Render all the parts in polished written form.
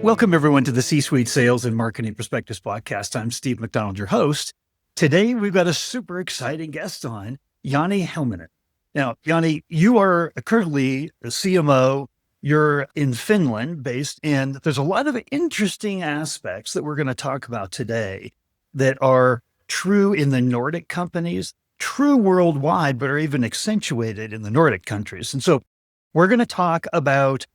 Welcome, everyone, to the C-Suite Sales and Marketing Perspectives podcast. I'm Steve McDonald, your host. Today, we've got a super exciting guest on, Joni Helminen. Now, Joni, you are currently a CMO. You're in Finland based, and there's a lot of interesting aspects that we're going to talk about today that are true in the Nordic companies, true worldwide, but are even accentuated in the Nordic countries. And so we're going to talk about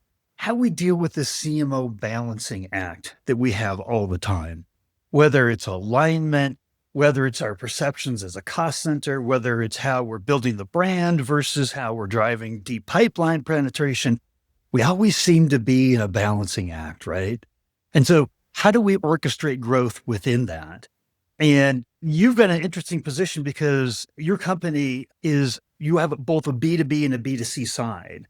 how we deal with this CMO balancing act that we have all the time, whether it's alignment, whether it's our perceptions as a cost center, whether it's how we're building the brand versus how we're driving deep pipeline penetration. We always seem to be in a balancing act, right? And so how do we orchestrate growth within that? And you've got an interesting position because your company you have both a B2B and a B2C side.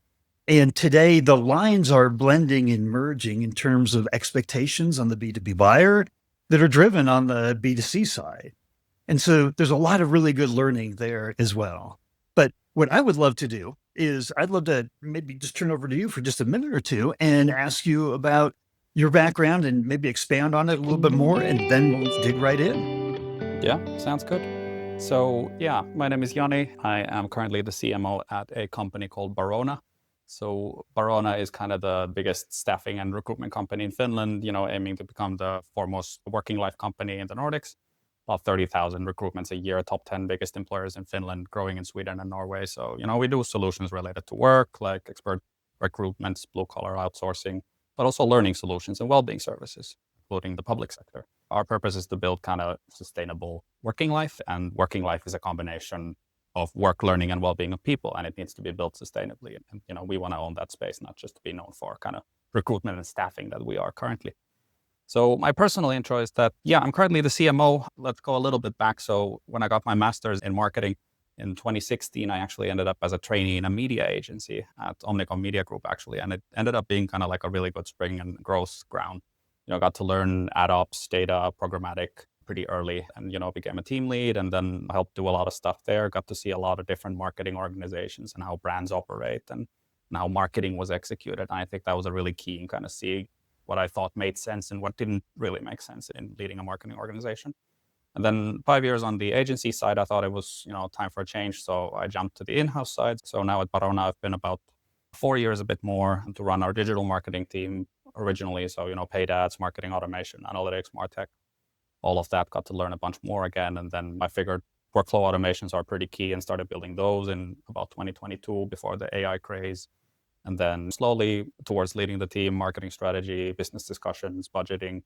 And today the lines are blending and merging in terms of expectations on the B2B buyer that are driven on the B2C side. And so there's a lot of really good learning there as well. But what I would love to do is I'd love to maybe just turn over to you for just a minute or two and ask you about your background and maybe expand on it a little bit more, and then we'll dig right in. Yeah, sounds good. So my name is Joni. I am currently the CMO at a company called Barona. So Barona is kind of the biggest staffing and recruitment company in Finland, aiming to become the foremost working life company in the Nordics. About 30,000 recruitments a year, top 10 biggest employers in Finland, growing in Sweden and Norway. So, we do solutions related to work, like expert recruitments, blue collar outsourcing, but also learning solutions and well-being services, including the public sector. Our purpose is to build kind of sustainable working life, and working life is a combination of work, learning, and well-being of people, and it needs to be built sustainably. And we want to own that space, not just to be known for kind of recruitment and staffing that we are currently. So my personal intro is that, I'm currently the CMO. Let's go a little bit back. So when I got my master's in marketing in 2016, I actually ended up as a trainee in a media agency at Omnicom Media Group, actually, and it ended up being kind of like a really good spring and growth ground. Got to learn ad ops, data, programmatic pretty early, and became a team lead, and then helped do a lot of stuff there. Got to see a lot of different marketing organizations and how brands operate and how marketing was executed. And I think that was a really key in kind of seeing what I thought made sense and what didn't really make sense in leading a marketing organization. And then 5 years on the agency side, I thought it was time for a change, so I jumped to the in-house side. So now at Barona, I've been about 4 years, a bit more, to run our digital marketing team originally. So paid ads, marketing automation, analytics, MarTech. All of that, got to learn a bunch more again. And then I figured workflow automations are pretty key and started building those in about 2022 before the AI craze. And then slowly towards leading the team, marketing strategy, business discussions, budgeting,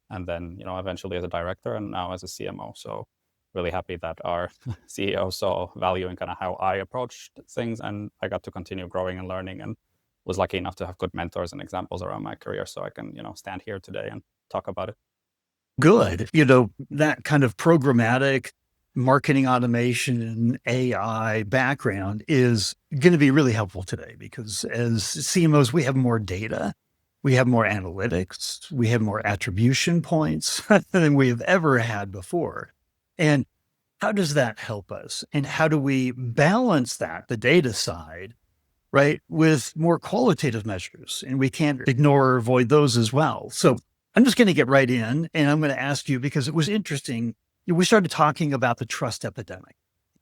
and then, eventually as a director and now as a CMO. So really happy that our CEO saw value in kind of how I approached things, and I got to continue growing and learning, and was lucky enough to have good mentors and examples around my career so I can, stand here today and talk about it. Good. That kind of programmatic marketing automation and AI background is going to be really helpful today, because as CMOs, we have more data, we have more analytics, we have more attribution points than we have ever had before. And how does that help us? And how do we balance that, the data side, right, with more qualitative measures? And we can't ignore or avoid those as well. So I'm just going to get right in, and I'm going to ask you, because it was interesting. We started talking about the trust epidemic,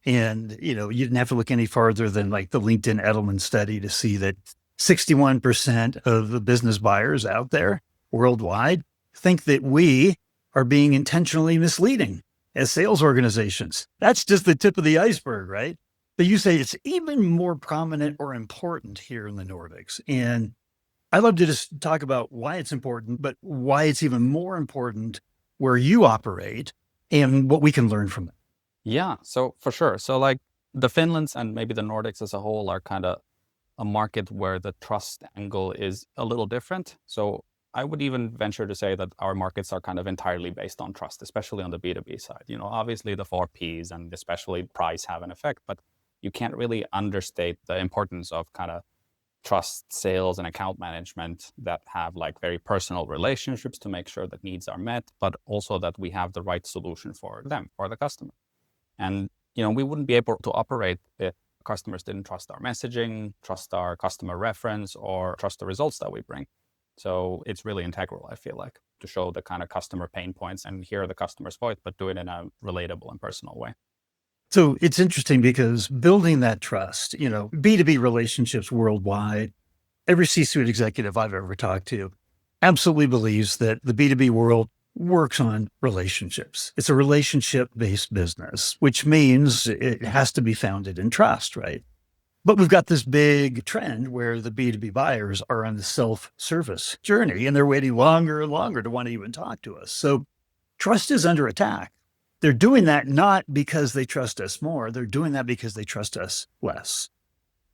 and, you didn't have to look any farther than like the LinkedIn Edelman study to see that 61% of the business buyers out there worldwide think that we are being intentionally misleading as sales organizations. That's just the tip of the iceberg, right? But you say it's even more prominent or important here in the Nordics. And I'd love to just talk about why it's important, but why it's even more important where you operate and what we can learn from it. Yeah, so for sure. So like the Finlands and maybe the Nordics as a whole are kind of a market where the trust angle is a little different. So I would even venture to say that our markets are kind of entirely based on trust, especially on the B2B side. Obviously the 4Ps and especially price have an effect, but you can't really understate the importance of kind of trust, sales, and account management that have like very personal relationships to make sure that needs are met, but also that we have the right solution for them, for the customer. And, we wouldn't be able to operate if customers didn't trust our messaging, trust our customer reference, or trust the results that we bring. So it's really integral, I feel like, to show the kind of customer pain points and hear the customer's voice, but do it in a relatable and personal way. So it's interesting because building that trust, B2B relationships worldwide, every C-suite executive I've ever talked to absolutely believes that the B2B world works on relationships. It's a relationship-based business, which means it has to be founded in trust, right? But we've got this big trend where the B2B buyers are on the self-service journey and they're waiting longer and longer to want to even talk to us. So trust is under attack. They're doing that not because they trust us more, they're doing that because they trust us less.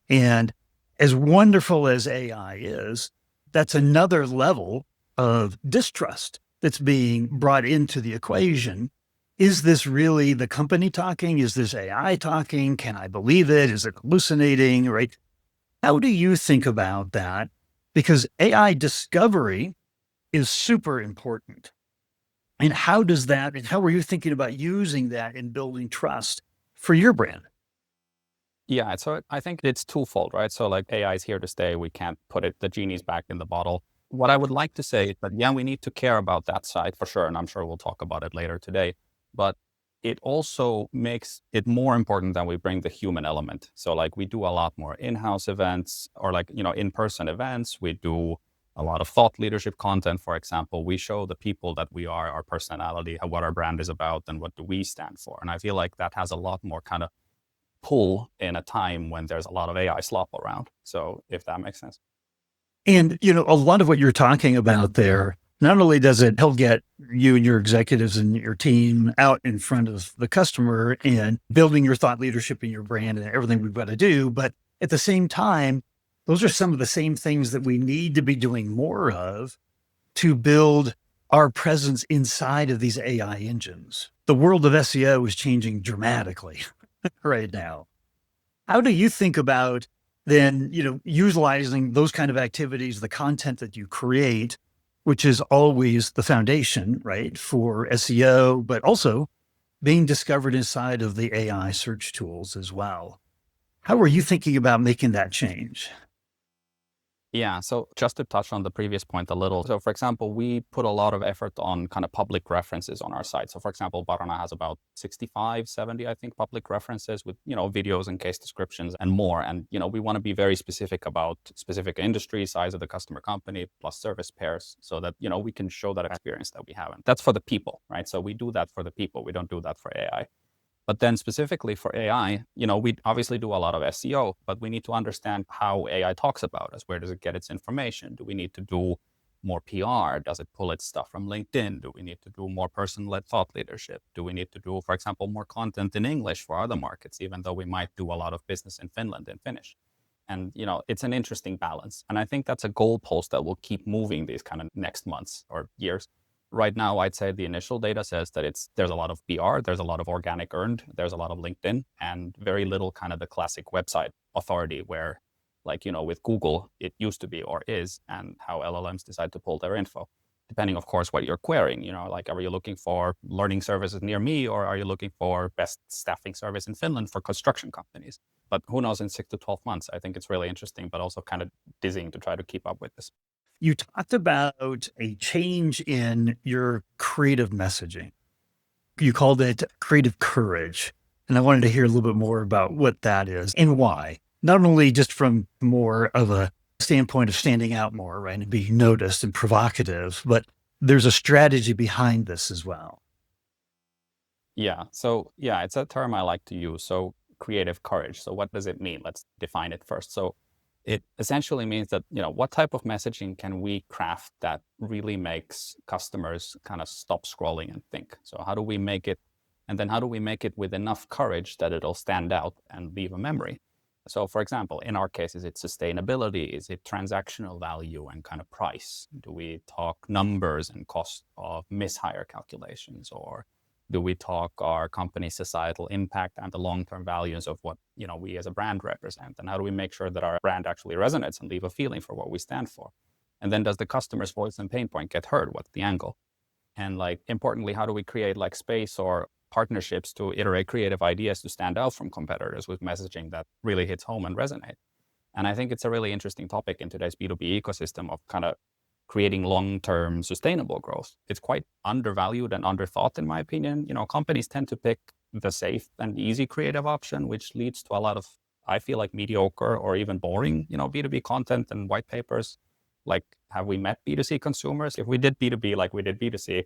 And as wonderful as AI is, that's another level of distrust that's being brought into the equation. Is this really the company talking? Is this AI talking? Can I believe it? Is it hallucinating, right? How do you think about that? Because AI discovery is super important. And how are you thinking about using that in building trust for your brand? Yeah, so I think it's twofold, right? So like AI is here to stay. We can't put the genie's back in the bottle. What I would like to say is that, yeah, we need to care about that side for sure. And I'm sure we'll talk about it later today. But it also makes it more important that we bring the human element. So like we do a lot more in-house events or like, in-person events. We do a lot of thought leadership content, for example. We show the people that we are, our personality, what our brand is about, and what do we stand for. And I feel like that has a lot more kind of pull in a time when there's a lot of AI slop around. So if that makes sense. And, a lot of what you're talking about there, not only does it help get you and your executives and your team out in front of the customer and building your thought leadership in your brand and everything we've got to do, but at the same time, those are some of the same things that we need to be doing more of to build our presence inside of these AI engines. The world of SEO is changing dramatically right now. How do you think about then, utilizing those kind of activities, the content that you create, which is always the foundation, right, for SEO, but also being discovered inside of the AI search tools as well? How are you thinking about making that change? Yeah. So just to touch on the previous point a little. So for example, we put a lot of effort on kind of public references on our site. So for example, Barona has about 65, 70, I think, public references with, videos and case descriptions and more. And, we want to be very specific about specific industry, size of the customer company, plus service pairs so that, we can show that experience that we have. And that's for the people, right? So we do that for the people. We don't do that for AI. But then specifically for AI, we obviously do a lot of SEO, but we need to understand how AI talks about us. Where does it get its information? Do we need to do more PR? Does it pull its stuff from LinkedIn? Do we need to do more person-led thought leadership? Do we need to do, for example, more content in English for other markets, even though we might do a lot of business in Finland in Finnish? And, it's an interesting balance. And I think that's a goalpost that will keep moving these kind of next months or years. Right now, I'd say the initial data says that there's a lot of PR, there's a lot of organic earned, there's a lot of LinkedIn, and very little kind of the classic website authority where, like, with Google, it used to be or is, and how LLMs decide to pull their info. Depending, of course, what you're querying, like, are you looking for learning services near me, or are you looking for best staffing service in Finland for construction companies? But who knows, in 6 to 12 months, I think it's really interesting, but also kind of dizzying to try to keep up with this. You talked about a change in your creative messaging. You called it creative courage. And I wanted to hear a little bit more about what that is and why. Not only just from more of a standpoint of standing out more, right, and being noticed and provocative, but there's a strategy behind this as well. Yeah. So yeah, it's a term I like to use. So creative courage. So what does it mean? Let's define it first. So it essentially means that, what type of messaging can we craft that really makes customers kind of stop scrolling and think? So how do we make it? And then how do we make it with enough courage that it'll stand out and leave a memory? So for example, in our case, is it sustainability? Is it transactional value and kind of price? Do we talk numbers and cost of mishire calculations? Or do we talk our company's societal impact and the long-term values of what, we as a brand represent? And how do we make sure that our brand actually resonates and leave a feeling for what we stand for? And then does the customer's voice and pain point get heard? What's the angle? And like, importantly, how do we create like space or partnerships to iterate creative ideas to stand out from competitors with messaging that really hits home and resonate? And I think it's a really interesting topic in today's B2B ecosystem of kind of creating long-term sustainable growth. It's quite undervalued and underthought, in my opinion. Companies tend to pick the safe and easy creative option, which leads to a lot of, I feel like, mediocre or even boring, B2B content and white papers. Like, have we met B2C consumers? If we did B2B like we did B2C,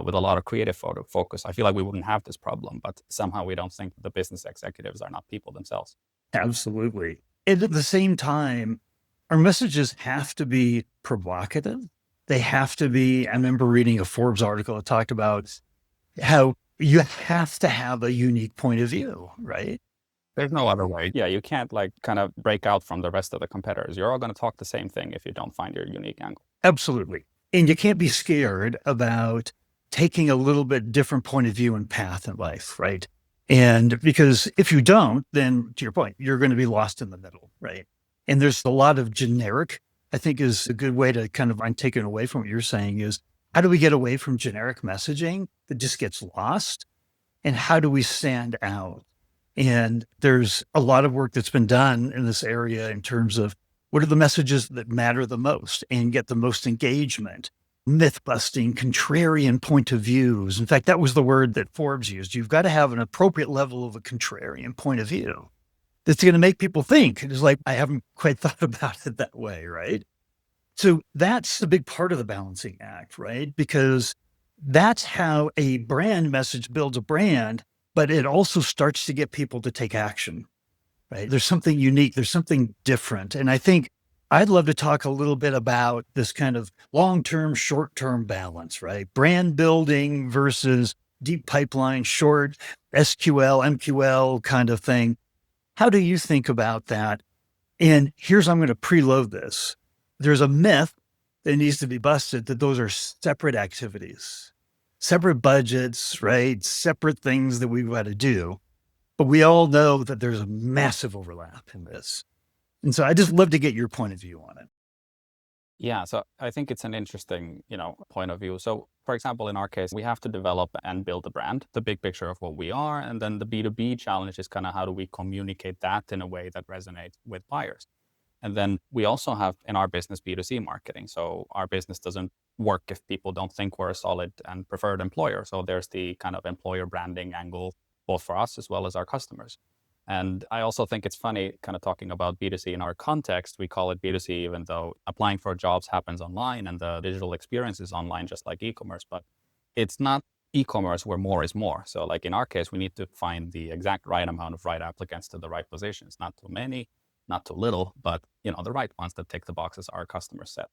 with a lot of creative focus, I feel like we wouldn't have this problem, but somehow we don't think the business executives are not people themselves. Absolutely. And at the same time, our messages have to be provocative. They have to be, I remember reading a Forbes article that talked about how you have to have a unique point of view, right? There's no other way. Yeah, you can't kind of break out from the rest of the competitors. You're all going to talk the same thing if you don't find your unique angle. Absolutely. And you can't be scared about taking a little bit different point of view and path in life, right? And because if you don't, then to your point, you're going to be lost in the middle, right? And there's a lot of generic, I think is a good way to kind of, I'm taking away from what you're saying is, how do we get away from generic messaging that just gets lost? And how do we stand out? And there's a lot of work that's been done in this area in terms of what are the messages that matter the most and get the most engagement, myth busting, contrarian point of views. In fact, that was the word that Forbes used. You've got to have an appropriate level of a contrarian point of view that's going to make people think. It's like, I haven't quite thought about it that way, right? So that's the big part of the balancing act, right? Because that's how a brand message builds a brand, but it also starts to get people to take action, right? There's something unique, there's something different. And I think I'd love to talk a little bit about this kind of long-term, short-term balance, right? Brand building versus deep pipeline, short SQL, MQL kind of thing. How do you think about that? And here's, I'm going to preload this. There's a myth that needs to be busted that those are separate activities, separate budgets, right? Separate things that we've got to do. But we all know that there's a massive overlap in this. And so I just love to get your point of view on it. Yeah, so I think it's an interesting, point of view. So, for example, in our case, we have to develop and build a brand, the big picture of what we are. And then the B2B challenge is kind of how do we communicate that in a way that resonates with buyers. And then we also have in our business B2C marketing. So our business doesn't work if people don't think we're a solid and preferred employer. So there's the kind of employer branding angle, both for us as well as our customers. And I also think it's funny kind of talking about B2C in our context. We call it B2C, even though applying for jobs happens online and the digital experience is online, just like e-commerce. But it's not e-commerce where more is more. So like in our case, we need to find the exact right amount of right applicants to the right positions, not too many, not too little, but the right ones that tick the boxes our customers set.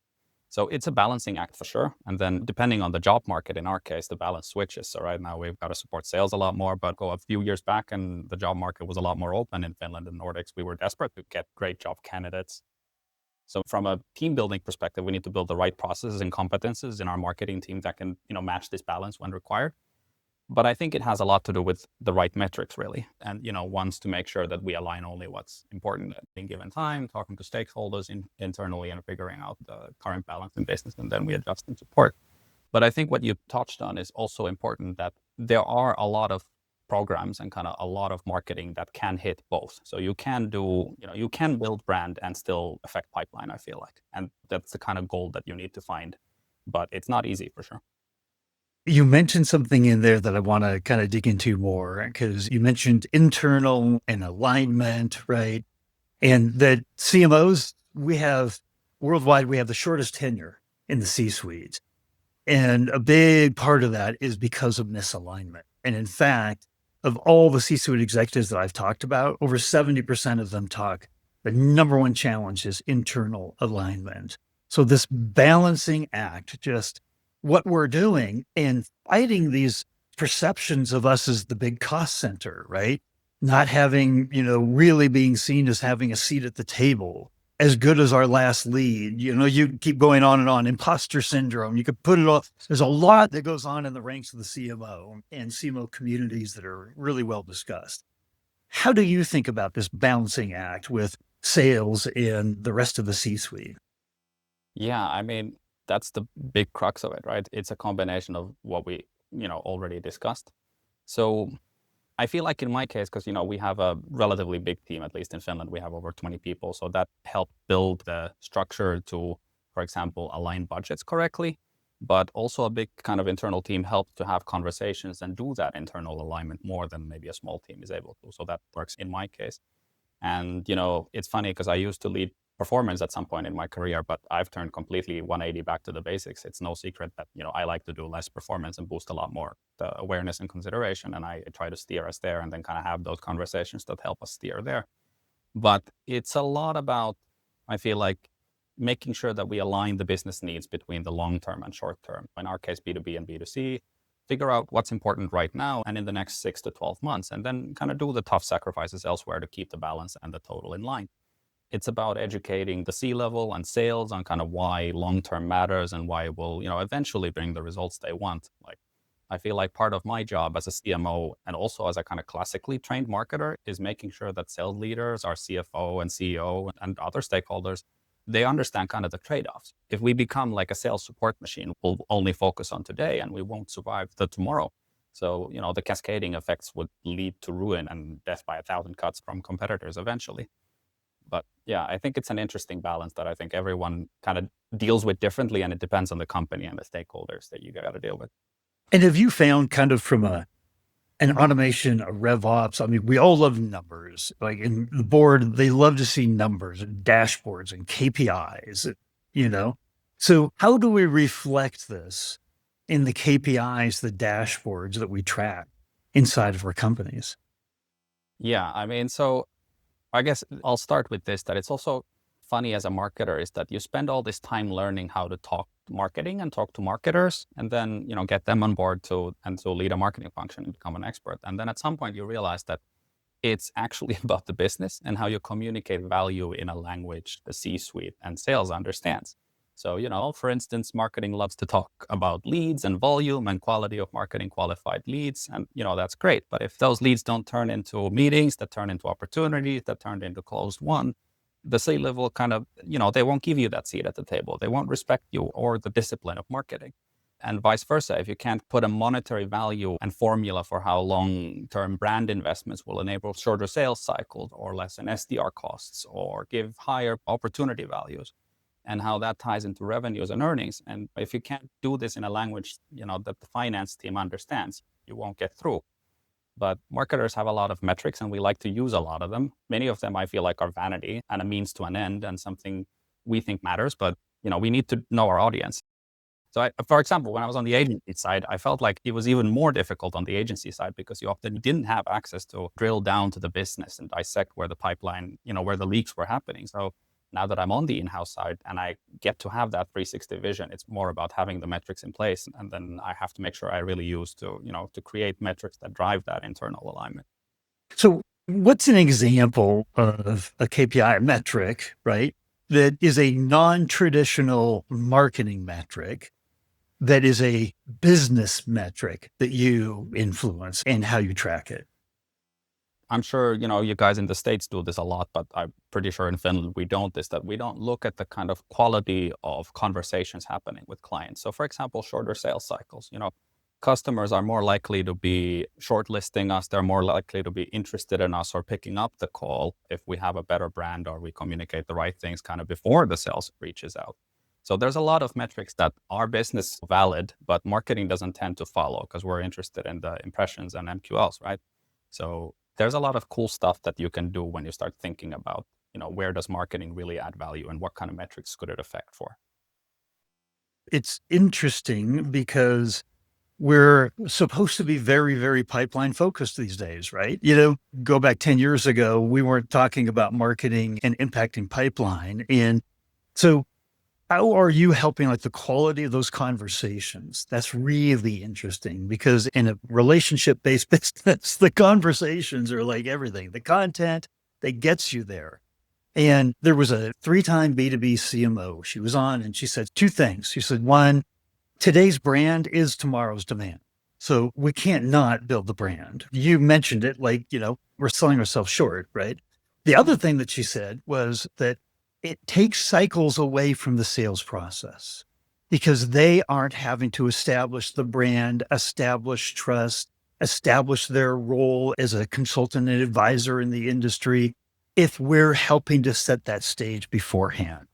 So it's a balancing act for sure. And then depending on the job market, in our case, the balance switches. So right now we've got to support sales a lot more, but go a few years back and the job market was a lot more open in Finland and Nordics. We were desperate to get great job candidates. So from a team building perspective, we need to build the right processes and competences in our marketing team that can, match this balance when required. But I think it has a lot to do with the right metrics, really. And, wants to make sure that we align only what's important at any given time, talking to stakeholders internally and figuring out the current balance in business, and then we adjust and support. But I think what you touched on is also important, that there are a lot of programs and kind of a lot of marketing that can hit both. So you can do, you can build brand and still affect pipeline, I feel like. And that's the kind of goal that you need to find. But it's not easy for sure. You mentioned something in there that I want to kind of dig into more because you mentioned internal and alignment, right? And that CMOs, we have worldwide, we have the shortest tenure in the C-suite. And a big part of that is because of misalignment. And in fact, of all the C-suite executives that I've talked about, over 70% of them talk, the number one challenge is internal alignment. So this balancing act, just what we're doing and fighting these perceptions of us as the big cost center, right? Not having, really being seen as having a seat at the table, as good as our last lead. You keep going on and on, imposter syndrome. You could put it all. There's a lot that goes on in the ranks of the CMO and CMO communities that are really well discussed. How do you think about this balancing act with sales and the rest of the C-suite? Yeah, I mean, that's the big crux of it, right? It's a combination of what we, already discussed. So I feel like in my case, because, we have a relatively big team, at least in Finland, we have over 20 people. So that helped build the structure to for example, align budgets correctly, but also a big kind of internal team helps to have conversations and do that internal alignment more than maybe a small team is able to. So that works in my case. And, it's funny because I used to lead performance at some point in my career, but I've turned completely 180 back to the basics. It's no secret that, I like to do less performance and boost a lot more the awareness and consideration. And I try to steer us there and then kind of have those conversations that help us steer there. But it's a lot about, I feel like, making sure that we align the business needs between the long term and short term. In our case, B2B and B2C, figure out what's important right now and in the next 6 to 12 months, and then kind of do the tough sacrifices elsewhere to keep the balance and the total in line. It's about educating the C-level and sales on kind of why long-term matters and why it will, eventually bring the results they want. Like, I feel like part of my job as a CMO and also as a kind of classically trained marketer is making sure that sales leaders, our CFO and CEO and other stakeholders, they understand kind of the trade-offs. If we become like a sales support machine, we'll only focus on today and we won't survive the tomorrow. So, the cascading effects would lead to ruin and death by 1,000 cuts from competitors eventually. But yeah, I think it's an interesting balance that I think everyone kind of deals with differently, and it depends on the company and the stakeholders that you got to deal with. And have you found kind of from an automation, a rev ops? I mean, we all love numbers. Like in the board, they love to see numbers and dashboards and KPIs, So how do we reflect this in the KPIs, the dashboards that we track inside of our companies? Yeah, I mean, so I guess I'll start with this, that it's also funny as a marketer is that you spend all this time learning how to talk marketing and talk to marketers and then, get them on board to lead a marketing function and become an expert. And then at some point you realize that it's actually about the business and how you communicate value in a language the C-suite and sales understands. So, for instance, marketing loves to talk about leads and volume and quality of marketing qualified leads. And, that's great. But if those leads don't turn into meetings, that turn into opportunities, that turn into closed won, the C-level kind of, they won't give you that seat at the table. They won't respect you or the discipline of marketing. And vice versa, if you can't put a monetary value and formula for how long-term brand investments will enable shorter sales cycles or lessen SDR costs or give higher opportunity values, and how that ties into revenues and earnings. And if you can't do this in a language, that the finance team understands, you won't get through. But marketers have a lot of metrics and we like to use a lot of them. Many of them I feel like are vanity and a means to an end and something we think matters, but we need to know our audience. So for example, when I was on the agency side, I felt like it was even more difficult on the agency side because you often didn't have access to drill down to the business and dissect where the pipeline, where the leaks were happening. So now that I'm on the in-house side and I get to have that 360 vision, it's more about having the metrics in place. And then I have to make sure I really use to create metrics that drive that internal alignment. So what's an example of a KPI metric, right? That is a non-traditional marketing metric that is a business metric that you influence and how you track it? I'm sure, you guys in the States do this a lot, but I'm pretty sure in Finland we don't look at the kind of quality of conversations happening with clients. So for example, shorter sales cycles, customers are more likely to be shortlisting us. They're more likely to be interested in us or picking up the call if we have a better brand or we communicate the right things kind of before the sales reaches out. So there's a lot of metrics that are business valid, but marketing doesn't tend to follow because we're interested in the impressions and MQLs, right? So there's a lot of cool stuff that you can do when you start thinking about, where does marketing really add value and what kind of metrics could it affect for? It's interesting because we're supposed to be very, very pipeline focused these days, right? Go back 10 years ago, we weren't talking about marketing and impacting pipeline. And so how are you helping like the quality of those conversations? That's really interesting because in a relationship-based business, the conversations are like everything. The content that gets you there. And there was a 3-time B2B CMO. She was on and she said 2 things. She said, 1, today's brand is tomorrow's demand. So we can't not build the brand. You mentioned it like, we're selling ourselves short, right? The other thing that she said was that it takes cycles away from the sales process because they aren't having to establish the brand, establish trust, establish their role as a consultant and advisor in the industry if we're helping to set that stage beforehand.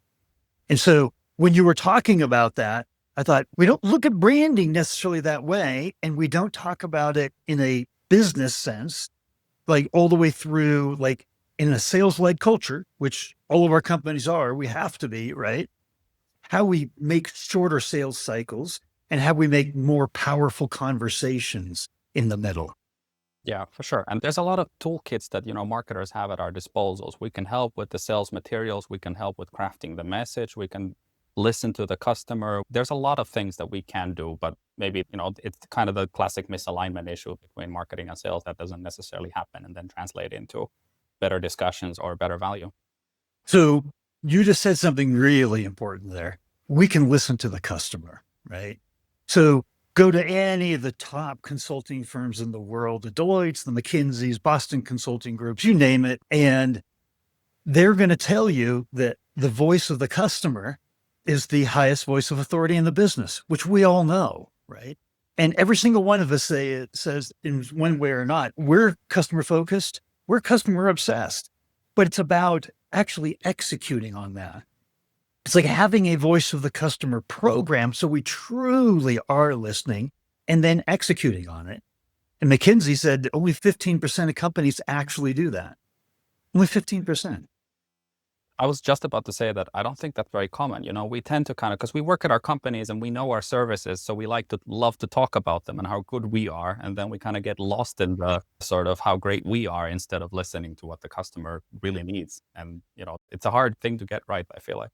And so when you were talking about that, I thought we don't look at branding necessarily that way. And we don't talk about it in a business sense, like all the way through, like in a sales-led culture, which all of our companies are, we have to be, right? How we make shorter sales cycles and how we make more powerful conversations in the middle. Yeah, for sure. And there's a lot of toolkits that, marketers have at our disposals. We can help with the sales materials. We can help with crafting the message. We can listen to the customer. There's a lot of things that we can do, but maybe, it's kind of the classic misalignment issue between marketing and sales that doesn't necessarily happen and then translate into better discussions or better value. So you just said something really important there. We can listen to the customer, right? So go to any of the top consulting firms in the world, the Deloitte's, the McKinsey's, Boston Consulting Groups, you name it. And they're going to tell you that the voice of the customer is the highest voice of authority in the business, which we all know, right? And every single one of us says in one way or not, we're customer focused, we're customer obsessed, but it's about actually executing on that. It's like having a voice of the customer program. So we truly are listening and then executing on it. And McKinsey said only 15% of companies actually do that. Only 15%. I was just about to say that I don't think that's very common. We tend to because we work at our companies and we know our services. So we love to talk about them and how good we are. And then we kind of get lost in the sort of how great we are instead of listening to what the customer really needs. And, it's a hard thing to get right, I feel like.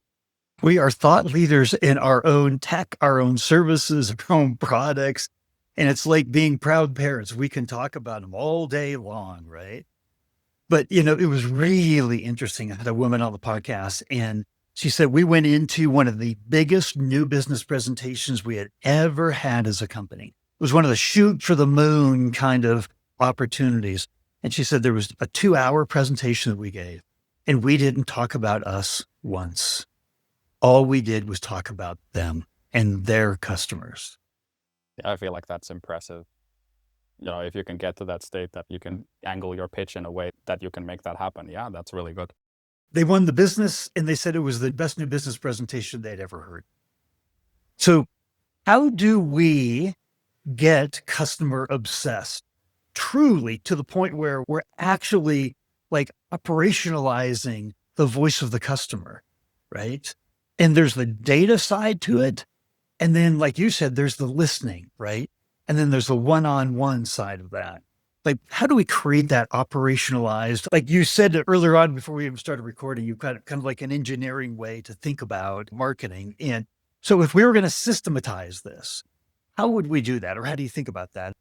We are thought leaders in our own tech, our own services, our own products. And it's like being proud parents. We can talk about them all day long, right? But, it was really interesting. I had a woman on the podcast and she said, we went into one of the biggest new business presentations we had ever had as a company. It was one of the shoot for the moon kind of opportunities. And she said there was a 2-hour presentation that we gave and we didn't talk about us once. All we did was talk about them and their customers. Yeah, I feel like that's impressive. If you can get to that state that you can angle your pitch in a way that you can make that happen. Yeah, that's really good. They won the business and they said it was the best new business presentation they'd ever heard. So how do we get customer obsessed truly to the point where we're actually like operationalizing the voice of the customer, right? And there's the data side to it. And then, like you said, there's the listening, right? And then there's the one-on-one side of that. Like, how do we create that operationalized? Like you said earlier on before we even started recording, you've got kind of like an engineering way to think about marketing. And so if we were going to systematize this, how would we do that? Or how do you think about that?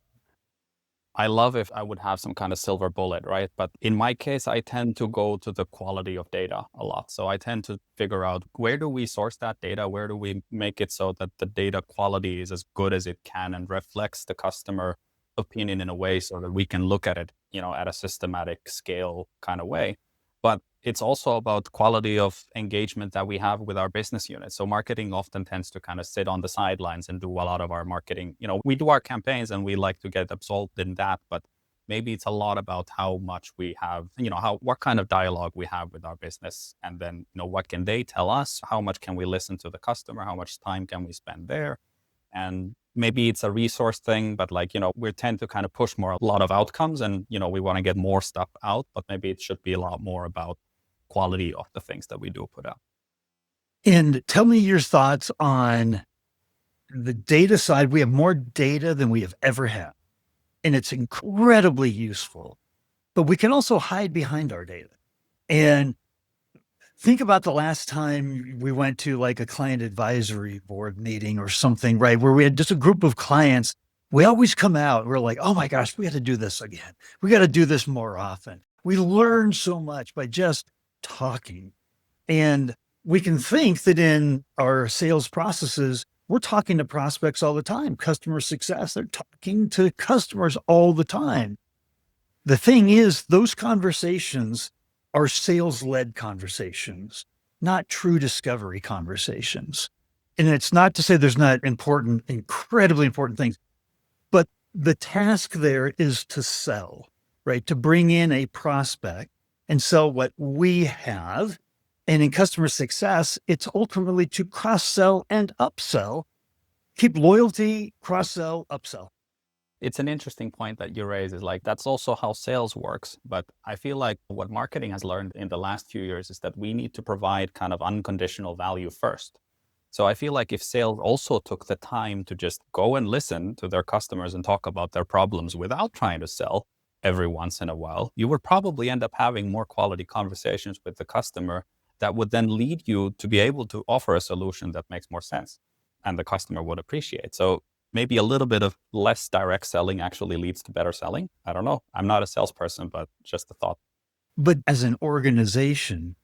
I love if I would have some kind of silver bullet, right? But in my case, I tend to go to the quality of data a lot. So I tend to figure out where do we source that data? Where do we make it so that the data quality is as good as it can and reflects the customer opinion in a way so that we can look at it, at a systematic scale kind of way. But it's also about quality of engagement that we have with our business units. So marketing often tends to kind of sit on the sidelines and do a lot of our marketing. We do our campaigns and we like to get absorbed in that, but maybe it's a lot about how much we have, what kind of dialogue we have with our business. And then, what can they tell us? How much can we listen to the customer? How much time can we spend there? And maybe it's a resource thing, but we tend to kind of push a lot of outcomes and, we want to get more stuff out, but maybe it should be a lot more about quality of the things that we do put out. And tell me your thoughts on the data side. We have more data than we have ever had, and it's incredibly useful, but we can also hide behind our data. And think about the last time we went to like a client advisory board meeting or something, right? Where we had just a group of clients. We always come out, we're like, oh my gosh, we got to do this again. We got to do this more often. We learn so much by just talking. And we can think that in our sales processes, we're talking to prospects all the time. Customer success, they're talking to customers all the time. The thing is, those conversations are sales-led conversations, not true discovery conversations. And it's not to say there's not important, incredibly important things, but the task there is to sell, right? To bring in a prospect and sell what we have And in customer success, it's ultimately to cross-sell and upsell, keep loyalty, cross-sell, upsell. It's an interesting point that you raise is like, that's also how sales works. But I feel like what marketing has learned in the last few years is that we need to provide kind of unconditional value first. So I feel like if sales also took the time to just go and listen to their customers and talk about their problems without trying to sell every once in a while, you would probably end up having more quality conversations with the customer that would then lead you to be able to offer a solution that makes more sense and the customer would appreciate. So maybe a little bit of less direct selling actually leads to better selling. I don't know. I'm not a salesperson, but just a thought. But as an organization,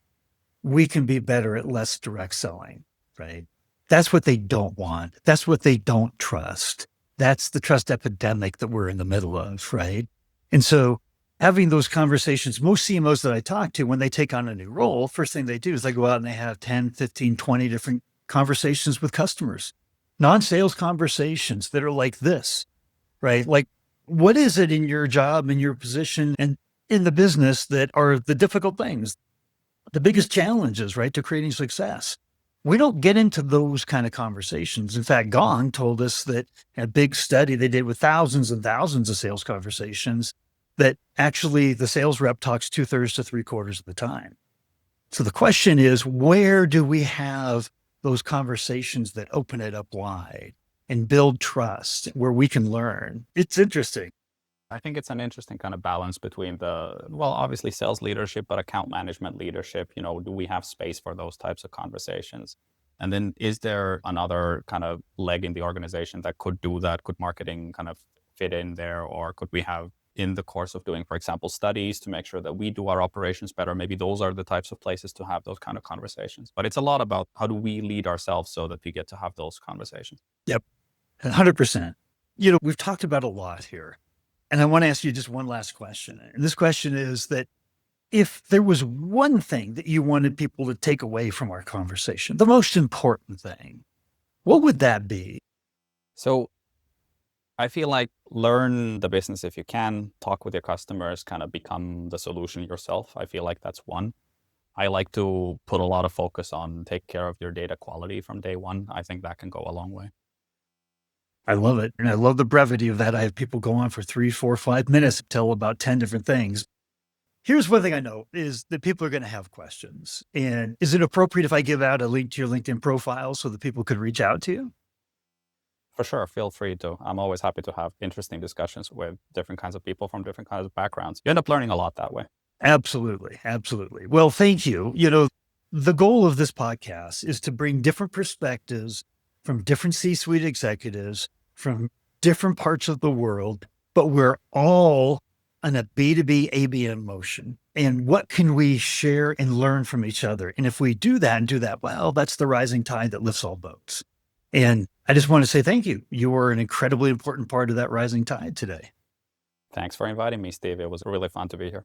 we can be better at less direct selling, right? That's what they don't want. That's what they don't trust. That's the trust epidemic that we're in the middle of, right? And so having those conversations, most CMOs that I talk to, when they take on a new role, first thing they do is they go out and they have 10, 15, 20 different conversations with customers, non-sales conversations that are like this, right? Like, what is it in your job, in your position, and in the business that are the difficult things, the biggest challenges, right, to creating success? We don't get into those kind of conversations. In fact, Gong told us that in a big study they did with thousands and thousands of sales conversations, that actually the sales rep talks 2/3 to 3/4 of the time. So the question is, where do we have those conversations that open it up wide and build trust where we can learn? It's interesting. I think it's an interesting kind of balance between well, obviously sales leadership, but account management leadership. Do we have space for those types of conversations? And then is there another kind of leg in the organization that could do that? Could marketing kind of fit in there? Or could we have, in the course of doing, for example, studies to make sure that we do our operations better, maybe those are the types of places to have those kind of conversations. But it's a lot about how do we lead ourselves so that we get to have those conversations. Yep, 100%. We've talked about a lot here. And I want to ask you just one last question. And this question is that if there was one thing that you wanted people to take away from our conversation, the most important thing, what would that be? So I feel like learn the business if you can, talk with your customers, kind of become the solution yourself. I feel like that's one. I like to put a lot of focus on take care of your data quality from day one. I think that can go a long way. I love it. And I love the brevity of that. I have people go on for 3, 4, 5 minutes, tell about 10 different things. Here's one thing I know is that people are going to have questions. And is it appropriate if I give out a link to your LinkedIn profile so that people could reach out to you? For sure, feel free to. I'm always happy to have interesting discussions with different kinds of people from different kinds of backgrounds. You end up learning a lot that way. Absolutely. Absolutely. Well, thank you. The goal of this podcast is to bring different perspectives from different C-suite executives from different parts of the world, but we're all on a B2B ABM motion. And what can we share and learn from each other? And if we do that and do that well, that's the rising tide that lifts all boats. And I just want to say thank you. You were an incredibly important part of that rising tide today. Thanks for inviting me, Steve. It was really fun to be here.